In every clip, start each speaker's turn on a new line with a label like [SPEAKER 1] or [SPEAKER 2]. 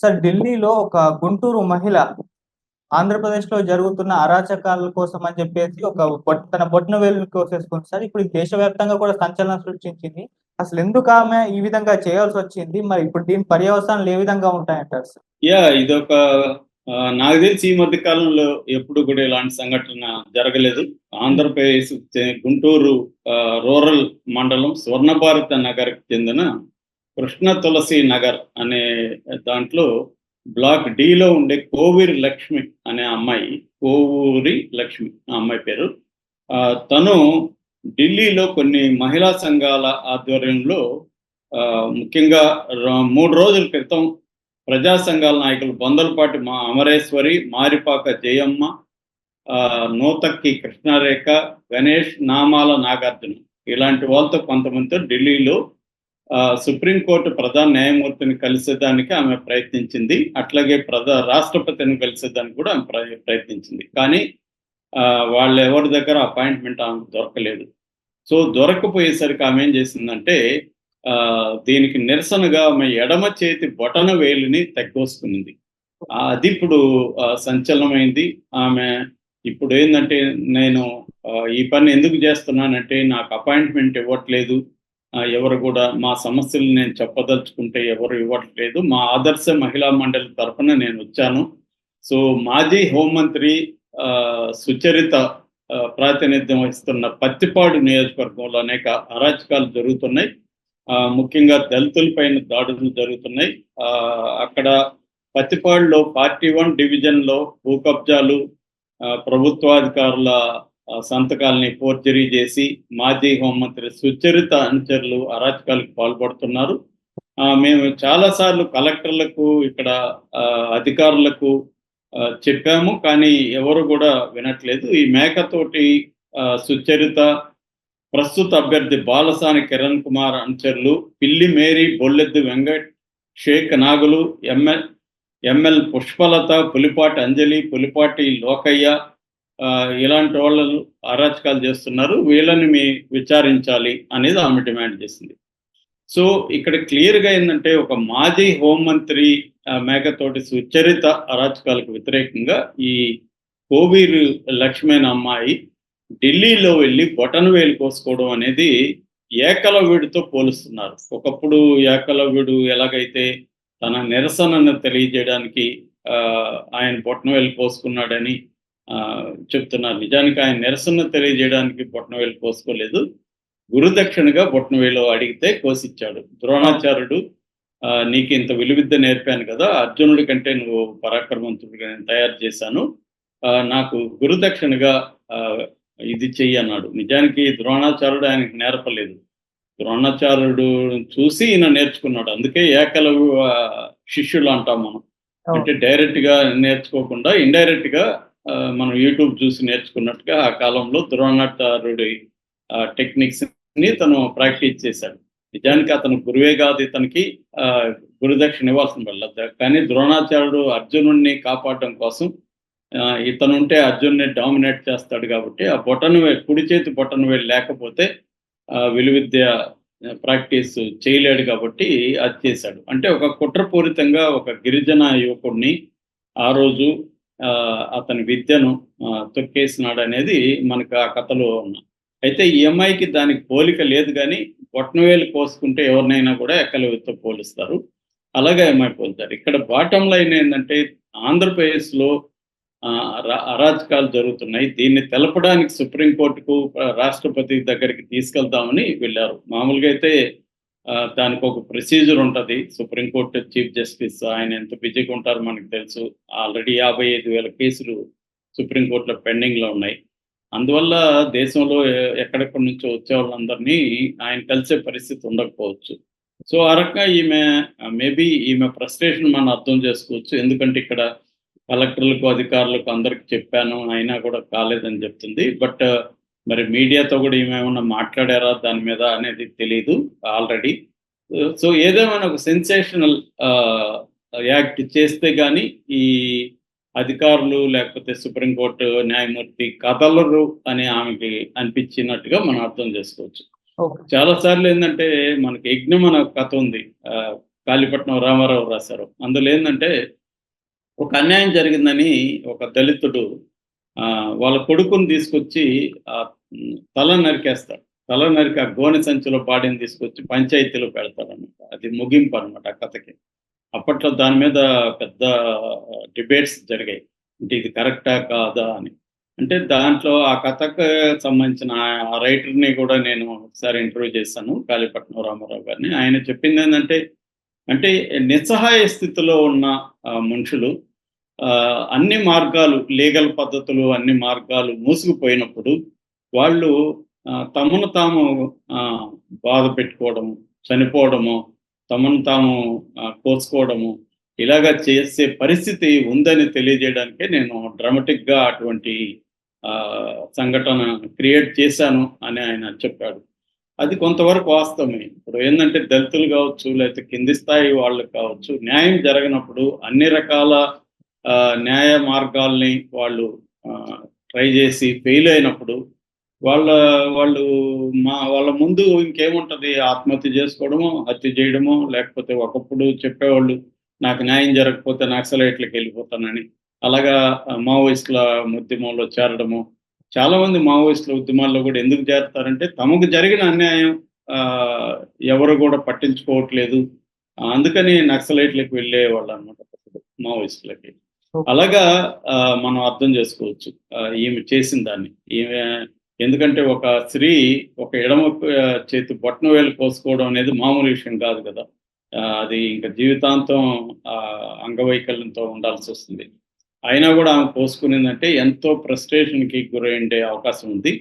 [SPEAKER 1] Sir ఢిల్లీలో ఒక గుంటూరు మహిళ ఆంధ్రప్రదేశ్‌లో జరుగుతున్న అరాచకాల కోసం అని చెప్పేసి ఒక తన బొటన వేలుని కోసేసుకుంది సార్. ఇప్పుడు ఇది దేశవ్యాప్తంగా కూడా సంచలనం సృష్టించింది. అసలెందుకు ఆమె ఈ విధంగా చేయాల్సొచ్చింది? మరి ఇప్పుడు దీని పర్యవసానాలు ఏ విధంగా ఉంటాయంటారు సార్?
[SPEAKER 2] ఇదొక నాకు తెలిసి ఈ మధ్య కాలంలో ఎప్పుడు కూడా ఇలాంటి సంఘటన జరగలేదు. ఆంధ్రప్రదేశ్ గుంటూరు రూరల్ మండలం స్వర్ణభారత నగర్‌కి చెందిన కృష్ణ తులసి నగర్ అనే దాంట్లో బ్లాక్ డిలో ఉండే కోవూరి లక్ష్మి అనే అమ్మాయి, కోవూరి లక్ష్మి ఆ అమ్మాయి పేరు. తను ఢిల్లీలో కొన్ని మహిళా సంఘాల ఆధ్వర్యంలో ముఖ్యంగా 3 రోజుల క్రితం ప్రజా సంఘాల నాయకులు బొందలపాటి అమరేశ్వరి, మారిపాక జయమ్మ, నూతక్కి కృష్ణారేఖ, గణేష్, నామాల నాగార్జున ఇలాంటి వాళ్ళతో కొంతమందితో ఢిల్లీలో సుప్రీంకోర్టు ప్రధాన న్యాయమూర్తిని కలిసేదానికి ఆమె ప్రయత్నించింది. అట్లాగే రాష్ట్రపతిని కలిసేదానికి కూడా ఆమె ప్రయత్నించింది. కానీ వాళ్ళ ఎవరి దగ్గర అపాయింట్మెంట్ ఆమెకు దొరకలేదు. సో దొరకపోయేసరికి ఆమె ఏం చేసిందంటే దీనికి నిరసనగా ఆమె ఎడమ చేతి బొటన వేలిని తగ్గోసుకునింది. అది ఇప్పుడు సంచలనమైంది. ఆమె ఇప్పుడు ఏంటంటే, నేను ఈ పని ఎందుకు చేస్తున్నానంటే నాకు అపాయింట్మెంట్ ఇవ్వట్లేదు, ఎవరు కూడా మా సమస్యలు నేను చెప్పదలుచుకుంటే ఎవరు ఇవ్వట్లేదు, మా ఆదర్శ మహిళా మండలి తరఫున నేను వచ్చాను. సో మాజీ హోంమంత్రి సుచరిత ప్రాతినిధ్యం వహిస్తున్న పత్తిపాడు నియోజకవర్గంలో అనేక అరాచకాలు జరుగుతున్నాయి. ముఖ్యంగా దళితులపైన దాడులు జరుగుతున్నాయి. అక్కడ పత్తిపాడులో పార్టీ 1 డివిజన్లో భూ కబ్జాలు, ప్రభుత్వాధికారుల సంతకాలని ఫోర్జరీ చేసి మాజీ హోంమంత్రి సుచరిత అనుచరులు అరాచకాలకు పాల్పడుతున్నారు. మేము చాలాసార్లు కలెక్టర్లకు, ఇక్కడ అధికారులకు చెప్పాము, కానీ ఎవరు కూడా వినట్లేదు. ఈ మేకతోటి సుచరిత, ప్రస్తుత అభ్యర్థి బాలసాని కిరణ్ కుమార్ అనుచరులు, పిల్లి మేరీ, బొల్లెద్దు వెంకట్, షేక్ నాగులు, ఎంఎల్ పుష్పలత, పులిపాటి అంజలి, పులిపాటి లోకయ్య ఇలాంటి వాళ్ళు అరాచకాలు చేస్తున్నారు, వీళ్ళని విచారించాలి అనేది ఆమె డిమాండ్ చేసింది. సో ఇక్కడ క్లియర్గా ఏంటంటే, ఒక మాజీ హోంమంత్రి మేకతోటి సుచరిత అరాచకాలకు వ్యతిరేకంగా ఈ కోవూరి లక్ష్మి అనే అమ్మాయి ఢిల్లీలో వెళ్ళి బొటన వేలు కోసుకోవడం అనేది ఏకలవ్యుడితో పోలుస్తున్నారు. ఒకప్పుడు ఏకలవ్యుడు ఎలాగైతే తన నిరసనను తెలియజేయడానికి ఆయన బొటనవేలు కోసుకున్నాడని చెప్తున్నారు. నిజానికి ఆయన నిరసన తెలియజేయడానికి బొటనవేలు కోసుకోలేదు, గురుదక్షిణగా బొటనవేలు అడిగితే కోసిచ్చాడు. ద్రోణాచార్యుడు నీకు ఇంత విలువిద్య నేర్పాను కదా, అర్జునుడి కంటే నువ్వు పరాక్రమవంతుడిగా నేను తయారు చేశాను, నాకు గురుదక్షిణగా ఇది చెయ్యి అన్నాడు. నిజానికి ద్రోణాచార్యుడు ఆయనకు నేర్పలేదు, ద్రోణాచార్యుడు చూసి ఈయన నేర్చుకున్నాడు. అందుకే ఏకలవ్య శిష్యులు అంటాం మనం. అంటే డైరెక్ట్గా నేర్చుకోకుండా ఇండైరెక్ట్గా మనం యూట్యూబ్ చూసి నేర్చుకున్నట్టుగా ఆ కాలంలో ద్రోణాచార్యుడి టెక్నిక్స్ ని తను ప్రాక్టీస్ చేశాడు. నిజానికి అతను గురువే కాదు, ఇతనికి గురుదక్షిణ ఇవ్వాల్సిన వల్ల. కానీ ద్రోణాచార్యుడు అర్జునుడిని కాపాడడం కోసం ఇతను ఉంటే అర్జున్ని డామినేట్ చేస్తాడు కాబట్టి ఆ కుడి చేతి బొటనవేలు లేకపోతే విలువిద్య ప్రాక్టీస్ చేయలేడు కాబట్టి అది చేశాడు. అంటే ఒక కుట్రపూరితంగా ఒక గిరిజన యువకుడిని ఆ రోజు అతని విద్యను తొక్కేసినాడు అనేది మనకు ఆ కథలో ఉన్నాం. అయితే ఈ అమ్మాయికి దానికి పోలిక లేదు, కానీ బొటనవేలు కోసుకుంటే ఎవరినైనా కూడా ఏకలవ్యుడితో పోలుస్తారు, అలాగే అమ్మాయి పోలుతారు. ఇక్కడ బాటం లైన్ ఏంటంటే, ఆంధ్రప్రదేశ్లో అరాచకాలు జరుగుతున్నాయి, దీన్ని తెలపడానికి సుప్రీంకోర్టుకు, రాష్ట్రపతి దగ్గరికి తీసుకెళ్తామని వెళ్ళారు. మామూలుగా అయితే దానికి ఒక ప్రొసీజర్ ఉంటుంది. సుప్రీంకోర్టు చీఫ్ జస్టిస్ ఆయన ఎంత బిజీగా ఉంటారో మనకు తెలుసు. ఆల్రెడీ 55,000 కేసులు సుప్రీంకోర్టులో పెండింగ్లో ఉన్నాయి. అందువల్ల దేశంలో ఎక్కడెక్కడి నుంచో వచ్చే వాళ్ళందరినీ ఆయన కలిసే పరిస్థితి ఉండకపోవచ్చు. సో ఆ రకంగా ఈమె ఫ్రస్ట్రేషన్ మనం అర్థం చేసుకోవచ్చు. ఎందుకంటే ఇక్కడ కలెక్టర్లకు, అధికారులకు అందరికి చెప్పాను, అయినా కూడా కాలేదని చెప్తుంది. బట్ మరి మీడియాతో కూడా ఏమేమన్నా మాట్లాడారా దాని మీద అనేది తెలియదు ఆల్రెడీ. సో ఏదేమైనా ఒక సెన్సేషనల్ యాక్ట్ చేస్తే కానీ ఈ అధికారులు లేకపోతే సుప్రీంకోర్టు న్యాయమూర్తి కదలరు అని ఆమెకి అనిపించినట్టుగా మనం అర్థం చేసుకోవచ్చు. చాలా సార్లు ఏంటంటే, మనకి యజ్ఞం అనే కథ ఉంది. కాళీపట్నం రామారావు రాశారు. అందులో ఏంటంటే ఒక అన్యాయం జరిగిందని ఒక దళితుడు వాళ్ళ కొడుకుని తీసుకొచ్చి తల నరికేస్తాడు. తల నరికి ఆ గోనె సంచిలో బాడీని తీసుకొచ్చి పంచాయతీలో పెడతాడనమాట. అది ముగింపు అనమాట ఆ కథకి. అప్పట్లో దాని మీద పెద్ద డిబేట్స్ జరిగాయి. అంటే ఇది కరెక్టా కాదా అని. అంటే దాంట్లో ఆ కథకు సంబంధించిన ఆ రైటర్‌ని కూడా నేను ఒకసారి ఇంటర్వ్యూ చేశాను. కాళీపట్నం రామారావు గారిని. ఆయన చెప్పిందేందంటే, అంటే నిస్సహాయ స్థితిలో ఉన్న మనుషులు అన్ని మార్గాలు లీగల్ పద్ధతులు, అన్ని మార్గాలు మూసుకుపోయినప్పుడు వాళ్ళు తమను తాము బాధ పెట్టుకోవడము, చనిపోవడము, తమను తాము కోసుకోవడము, ఇలాగ చేసే పరిస్థితి ఉందని తెలియజేయడానికే నేను డ్రామాటిక్‌గా అటువంటి సంఘటన క్రియేట్ చేశాను అని ఆయన చెప్పాడు. అది కొంతవరకు వాస్తవమే. ఇప్పుడు ఏందంటే దళితులు కావచ్చు, లేకపోతే కింది స్థాయి వాళ్ళు కావచ్చు, న్యాయం జరగనప్పుడు అన్ని రకాల న్యాయ మార్గాల్ని వాళ్ళు ట్రై చేసి ఫెయిల్ అయినప్పుడు వాళ్ళు వాళ్ళ ముందు ఇంకేముంటది, ఆత్మహత్య చేసుకోవడమో, హత్య చేయడమో, లేకపోతే ఒకప్పుడు చెప్పేవాళ్ళు నాకు న్యాయం జరగకపోతే నక్సలైట్‌లకి వెళ్ళిపోతానని. అలాగా మావోయిస్టుల ఉద్యమంలో చేరడము. చాలామంది మావోయిస్టుల ఉద్యమాల్లో కూడా ఎందుకు చేరతారంటే తమకు జరిగిన అన్యాయం ఎవరు కూడా పట్టించుకోవట్లేదు. అందుకని నక్సలైట్‌లకి వెళ్ళేవాళ్ళనమాట మావోయిస్టులకి. అలాగా మనం అర్థం చేసుకోవచ్చు ఈమె చేసిన దాన్ని. ఈమె ఎందుకంటే ఒక స్త్రీ ఒక ఎడమ చేతి బొటనవేలు కోసుకోవడం అనేది మామూలు విషయం కాదు కదా! అది ఇంక జీవితాంతం అంగవైకల్యంతో ఉండాల్సొస్తుంది. అయినా కూడా ఆమె కోసుకునిందంటే ఎంతో ఫ్రస్ట్రేషన్‌కి గురయ్యుండే అవకాశం ఉంది.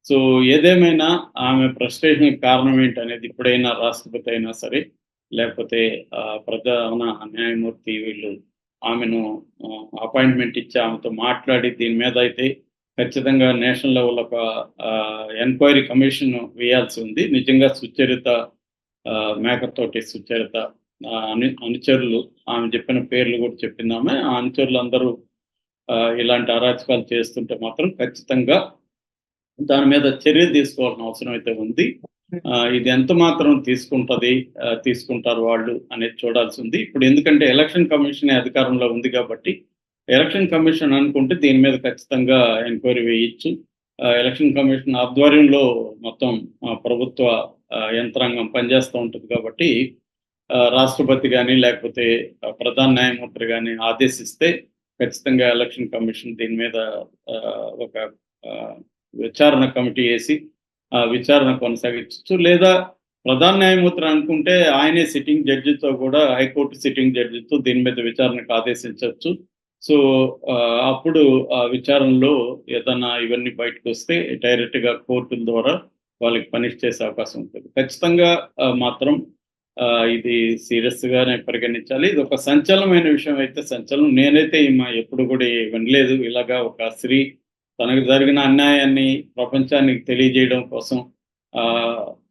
[SPEAKER 2] సో, ఏదేమైనా ఆమె ఫ్రస్ట్రేషన్‌కి కారణం ఏంటనేది ఇప్పుడైనా రాష్ట్రపతి అయినా సరే, లేకపోతే ప్రధాన న్యాయమూర్తి వీళ్ళు ఆమెను అపాయింట్‌మెంట్ ఇచ్చి ఆమెతో మాట్లాడి దీని మీద అయితే ఖచ్చితంగా నేషనల్ లెవెల్‌లో ఒక ఎంక్వైరీ కమిషన్ వేయాల్సి ఉంది. నిజంగా సుచరిత మేకతోటి సుచరిత అనుచరులు ఆమె చెప్పిన పేర్లు కూడా చెప్పిందామె. ఆ అనుచరులందరూ ఇలాంటి అరాచకాలు చేస్తుంటే మాత్రం ఖచ్చితంగా దాని మీద చర్య తీసుకోవాల్సిన అవసరం అయితే ఉంది. ఇది ఎంత మాత్రం తీసుకుంటారు వాళ్ళు అనేది చూడాల్సి ఉంది. ఇప్పుడు ఎందుకంటే ఎలక్షన్ కమిషనే అధికారంలో ఉంది కాబట్టి ఎలక్షన్ కమిషన్ అనుకుంటే దీని మీద ఖచ్చితంగా ఎంక్వైరీ వేయొచ్చు. ఎలక్షన్ కమిషన్ ఆధ్వర్యంలో మొత్తం ప్రభుత్వ యంత్రాంగం పనిచేస్తూ ఉంటుంది కాబట్టి రాష్ట్రపతి కానీ లేకపోతే ప్రధాన న్యాయమూర్తి కానీ ఆదేశిస్తే ఖచ్చితంగా ఎలక్షన్ కమిషన్ దీని మీద ఒక విచారణ కమిటీ వేసి విచారణ కొనసాగించవచ్చు. లేదా ప్రధాన న్యాయమూర్తి అనుకుంటే ఆయనే సిట్టింగ్ జడ్జితో కూడా హైకోర్టు సిట్టింగ్ జడ్జితో దీని మీద విచారణకు ఆదేశించవచ్చు. సో, అప్పుడు విచారణలో ఏదన్నా ఇవన్నీ బయటకు వస్తే డైరెక్ట్‌గా కోర్టుల ద్వారా వాళ్ళకి పనిష్ చేసే అవకాశం ఉంటుంది. ఖచ్చితంగా మాత్రం ఇది సీరియస్‌గానే పరిగణించాలి. ఇది ఒక సంచలనమైన విషయం అయితే సంచలనం. నేనైతే ఎప్పుడు కూడా వినలేదు. ఇలాగా ఒక స్త్రీ తనకు జరిగిన అన్యాయాన్ని ప్రపంచానికి తెలియజేయడం కోసం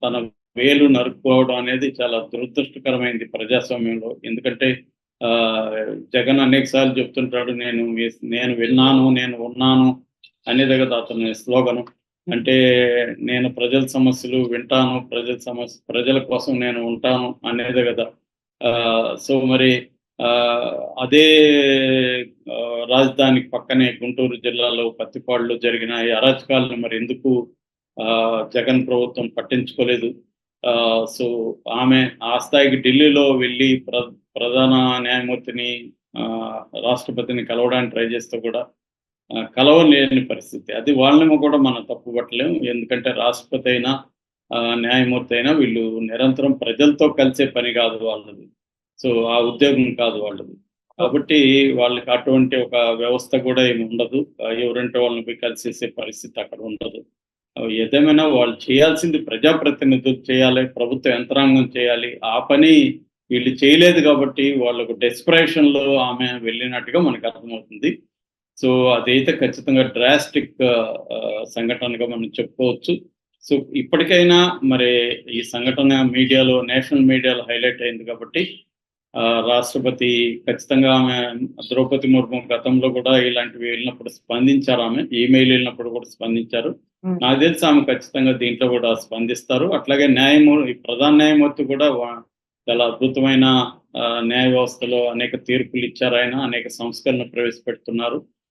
[SPEAKER 2] తన వేలు నరుక్కోవడం అనేది చాలా దురదృష్టకరమైనది ప్రజాస్వామ్యంలో. ఎందుకంటే జగన్ అనేక సార్లు చెప్తుంటాడు, నేను విన్నాను, నేను ఉన్నాను అనేది కదా అతని స్లోగను. అంటే నేను ప్రజల సమస్యలు వింటాను, ప్రజల కోసం నేను ఉంటాను అనేదే కదా. సో మరి అదే రాజధానికి పక్కనే గుంటూరు జిల్లాలో పత్తిపాడులో జరిగిన ఈ అరాచకాలను మరి ఎందుకు జగన్ ప్రభుత్వం పట్టించుకోలేదు? సో ఆమె ఆ స్థాయికి ఢిల్లీలో వెళ్ళి ప్రధాన న్యాయమూర్తిని రాష్ట్రపతిని కలవడానికి ట్రై చేస్తే కూడా కలవలేని పరిస్థితి. అది వాళ్ళని కూడా మనం తప్పుపట్టలేము. ఎందుకంటే రాష్ట్రపతి అయినా న్యాయమూర్తి అయినా వీళ్ళు నిరంతరం ప్రజలతో కలిసే పని కాదు వాళ్ళది. సో ఆ ఉద్యోగం కాదు వాళ్ళది. కాబట్టి వాళ్ళకి అటువంటి ఒక వ్యవస్థ కూడా ఏమి ఉండదు. ఎవరంటే వాళ్ళని పోయి కలిసేసే పరిస్థితి అక్కడ ఉండదు. ఏదేమైనా వాళ్ళు చేయాల్సింది ప్రజాప్రతినిధులు చేయాలి, ప్రభుత్వ యంత్రాంగం చేయాలి. ఆ పని వీళ్ళు చేయలేదు కాబట్టి వాళ్ళకు డెస్పరేషన్‌లో ఆమె వెళ్ళినట్టుగా మనకు అర్థమవుతుంది. సో అదైతే ఖచ్చితంగా డ్రాస్టిక్ సంఘటనగా మనం చెప్పుకోవచ్చు. సో ఇప్పటికైనా మరి ఈ సంఘటన నేషనల్ మీడియాలో హైలైట్ అయింది కాబట్టి రాష్ట్రపతి ఖచ్చితంగా ఆమె ద్రౌపది ముర్ము గతంలో కూడా ఇలాంటివి వెళ్ళినప్పుడు స్పందించారు. ఆమె ఈమెయిల్ వెళ్ళినప్పుడు కూడా స్పందించారు. నాకు తెలిసి ఆమె ఖచ్చితంగా దీంట్లో కూడా స్పందిస్తారు. అట్లాగే ప్రధాన న్యాయమూర్తి కూడా చాలా అద్భుతమైన న్యాయ వ్యవస్థలో అనేక తీర్పులు ఇచ్చారు ఆయన, అనేక సంస్కరణలు ప్రవేశపెడుతున్నారు.